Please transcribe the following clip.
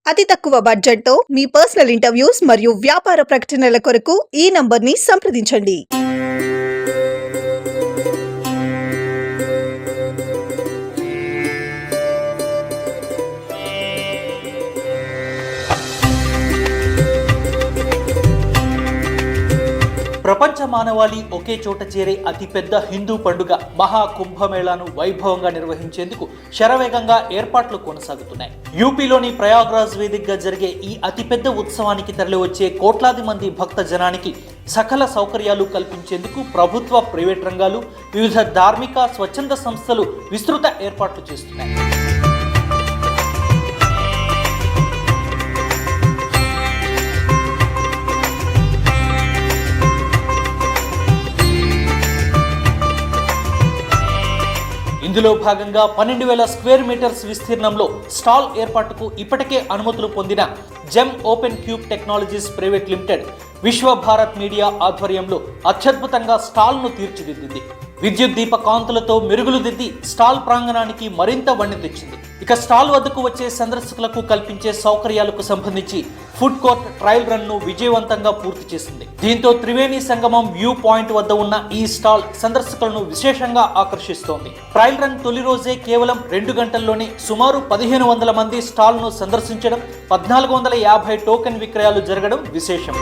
అతి తక్కువ బడ్జెట్తో మీ పర్సనల్ ఇంటర్వ్యూస్ మరియు వ్యాపార ప్రకటనల కొరకు ఈ నంబర్ని సంప్రదించండి. ప్రపంచ మానవాళి ఒకే చోట చేరే అతిపెద్ద హిందూ పండుగ మహా కుంభమేళాను వైభవంగా నిర్వహించేందుకు శరవేగంగా ఏర్పాట్లు కొనసాగుతున్నాయి. యూపీలోని ప్రయాగ్రాజ్ వేదికగా జరిగే ఈ అతిపెద్ద ఉత్సవానికి తరలివచ్చే కోట్లాది మంది భక్త జనానికి సకల సౌకర్యాలు కల్పించేందుకు ప్రభుత్వ, ప్రైవేట్ రంగాలు, వివిధ ధార్మిక, స్వచ్ఛంద సంస్థలు విస్తృత ఏర్పాట్లు చేస్తున్నాయి. ఇందులో భాగంగా 12,000 స్క్వేర్ మీటర్స్ విస్తీర్ణంలో స్టాల్ ఏర్పాటుకు ఇప్పటికే అనుమతులు పొందిన gem open cube technologies private limited విశ్వ భారత్ మీడియా ఆధ్వర్యంలో అత్యద్భుతంగా స్టాల్ను తీర్చిదిద్దింది. విద్యుత్ దీప కాంతులతో మెరుగులు దిద్ది స్టాల్ ప్రాంగణానికి మరింత వన్నె తెచ్చింది. ఇక స్టాల్ వద్దకు వచ్చే సందర్శకులకు కల్పించే సౌకర్యాలకు సంబంధించి ఫుడ్ కోర్ట్ ట్రయల్ రన్ ను విజయవంతంగా పూర్తి చేసింది. దీంతో త్రివేణి సంగమం వ్యూ పాయింట్ వద్ద ఉన్న ఈ స్టాల్ సందర్శకులను విశేషంగా ఆకర్షిస్తోంది. ట్రయల్ రన్ తొలి రోజే కేవలం 2 గంటల్లోనే సుమారు 1,500 మంది స్టాల్ ను సందర్శించడం, 1,450 టోకెన్ విక్రయాలు జరగడం విశేషం.